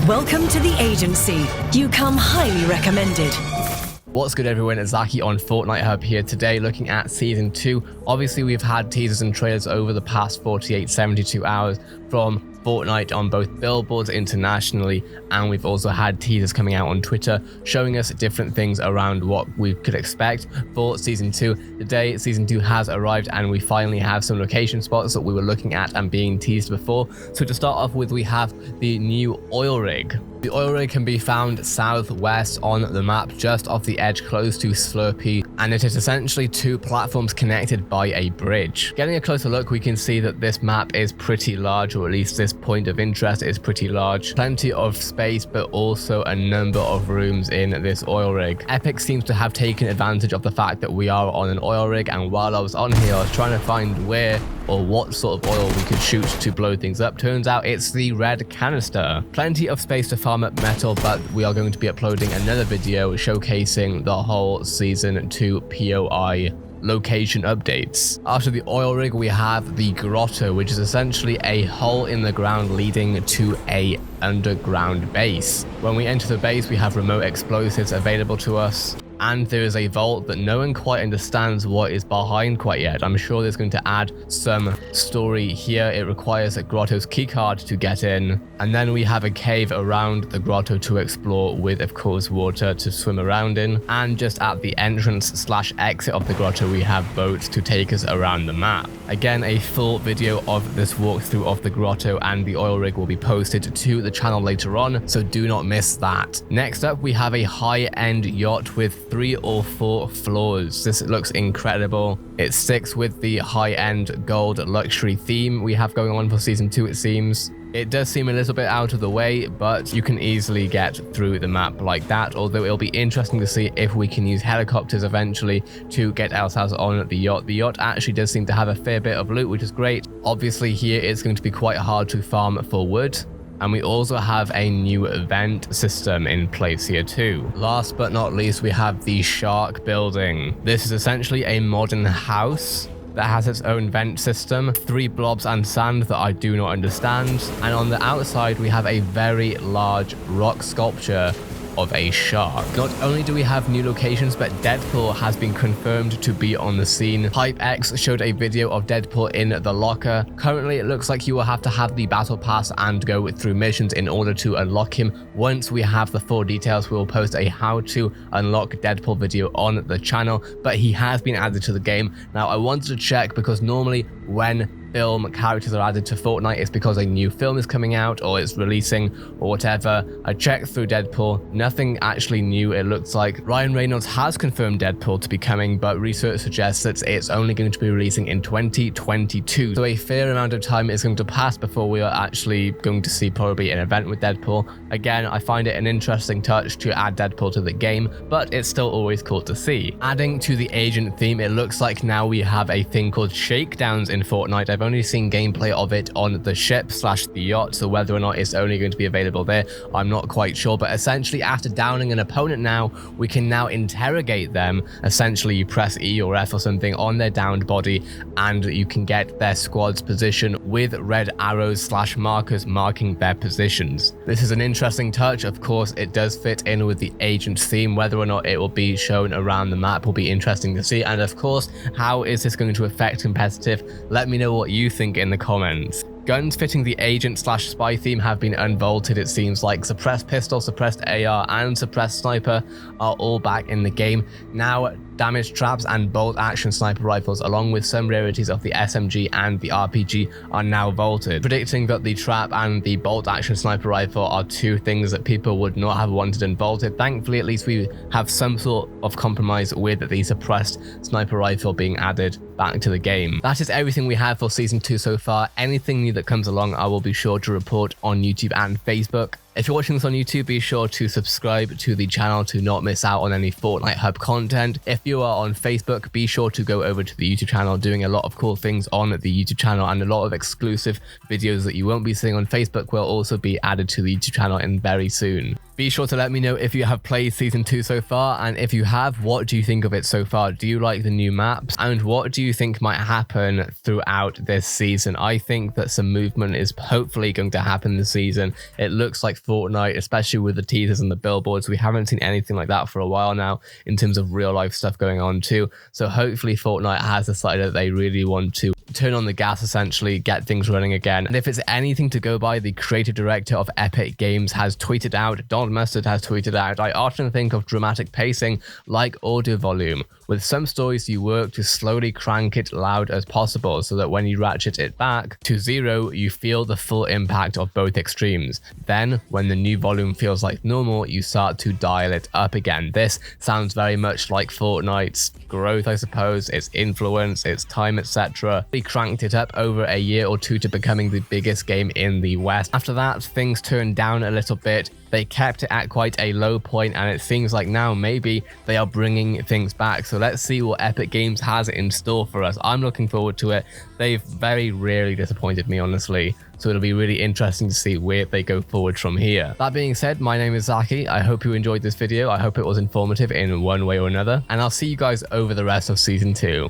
Welcome to the agency. You come highly recommended. What's good, everyone? It's Zaki on Fortnite Hub here today looking at Season 2. Obviously, we've had teasers and trailers over the past 72 hours from Fortnite on both billboards internationally, and we've also had teasers coming out on Twitter showing us different things around what we could expect for Season 2. Today, Season 2 has arrived and we finally have some location spots that we were looking at and being teased before. So to start off with, we have the new oil rig. The oil rig can be found southwest on the map, just off the edge close to Slurpee, and it is essentially two platforms connected by a bridge. Getting a closer look, we can see that this map is pretty large, or at least this point of interest is pretty large. Plenty of space, but also a number of rooms in this oil rig. Epic seems to have taken advantage of the fact that we are on an oil rig, and while I was on here, I was trying to find where or what sort of oil we could shoot to blow things up. Turns out it's the red canister. Plenty of space to farm up metal, but we are going to be uploading another video showcasing the whole Season 2 POI location updates. After the oil rig, we have the Grotto, which is essentially a hole in the ground leading to a underground base. When we enter the base, we have remote explosives available to us, and there is a vault that no one quite understands what is behind quite yet. I'm sure there's going to add some story here. It requires a Grotto's keycard to get in, and then we have a cave around the Grotto to explore with, of course, water to swim around in, and just at the entrance slash exit of the Grotto we have boats to take us around the map. Again, a full video of this walkthrough of the Grotto and the oil rig will be posted to the channel later on, so do not miss that. Next up, we have a high-end yacht with 3 or 4 floors. This looks incredible. It sticks with the high-end gold luxury theme we have going on for Season 2, it seems. It does seem a little bit out of the way, but you can easily get through the map like that, although it'll be interesting to see if we can use helicopters eventually to get ourselves on the yacht. The yacht actually does seem to have a fair bit of loot, which is great. Obviously, here it's going to be quite hard to farm for wood, and we also have a new vent system in place here too. Last but not least, we have the Shark building. This is essentially a modern house that has its own vent system, 3 blobs and sand that I do not understand, and on the outside we have a very large rock sculpture of a shark. Not only do we have new locations, but Deadpool has been confirmed to be on the scene. HypeX showed a video of Deadpool in the locker. Currently, it looks like you will have to have the battle pass and go through missions in order to unlock him. Once we have the full details, we will post a how to unlock Deadpool video on the channel, but he has been added to the game. Now, I wanted to check because normally when film characters are added to Fortnite, it's because a new film is coming out or it's releasing or whatever. I checked through Deadpool, nothing actually new. It looks like Ryan Reynolds has confirmed Deadpool to be coming, but research suggests that it's only going to be releasing in 2022. So a fair amount of time is going to pass before we are actually going to see probably an event with Deadpool. Again, I find it an interesting touch to add Deadpool to the game, but it's still always cool to see. Adding to the agent theme, it looks like now we have a thing called shakedowns in Fortnite. I've only seen gameplay of it on the ship slash the yacht, so whether or not it's only going to be available there, I'm not quite sure. But essentially, after downing an opponent now, we can now interrogate them. Essentially, you press E or F or something on their downed body, and you can get their squad's position with red arrows slash markers marking their positions. This is an interesting touch. Of course, it does fit in with the agent theme. Whether or not it will be shown around the map will be interesting to see. And of course, how is this going to affect competitive? Let me know what you think in the comments. Guns fitting the agent slash spy theme have been unvaulted, it seems like. Suppressed pistol, suppressed AR, and suppressed sniper are all back in the game. Now, damage traps and bolt action sniper rifles, along with some rarities of the SMG and the RPG, are now vaulted, predicting that the trap and the bolt action sniper rifle are 2 things that people would not have wanted unvaulted. Thankfully, at least we have some sort of compromise with the suppressed sniper rifle being added back to the game. That is everything we have for Season 2 so far. Anything new that comes along, I will be sure to report on YouTube and Facebook. If you're watching this on YouTube, be sure to subscribe to the channel to not miss out on any Fortnite Hub content. If you are on Facebook, be sure to go over to the YouTube channel, doing a lot of cool things on the YouTube channel, and a lot of exclusive videos that you won't be seeing on Facebook will also be added to the YouTube channel in very soon. Be sure to let me know if you have played Season 2 so far, and if you have, what do you think of it so far? Do you like the new maps? And what do you think might happen throughout this season? I think that some movement is hopefully going to happen this season. It looks like Fortnite, especially with the teasers and the billboards. We haven't seen anything like that for a while now in terms of real life stuff going on too. So hopefully Fortnite has decided that they really want to turn on the gas, essentially get things running again. And if it's anything to go by, the creative director of Epic Games has tweeted out, Donald Mustard has tweeted out, "I often think of dramatic pacing like audio volume. With some stories, you work to slowly crank it loud as possible so that when you ratchet it back to 0, you feel the full impact of both extremes. Then, when the new volume feels like normal, you start to dial it up again." This sounds very much like Fortnite's growth, I suppose, its influence, its time, etc. They cranked it up over a year or two to becoming the biggest game in the West. After that, things turned down a little bit. They kept it at quite a low point, and it seems like now maybe they are bringing things back. So let's see what Epic Games has in store for us. I'm looking forward to it. They've very rarely disappointed me, honestly. So it'll be really interesting to see where they go forward from here. That being said, my name is Zaki. I hope you enjoyed this video. I hope it was informative in one way or another. And I'll see you guys over the rest of Season 2.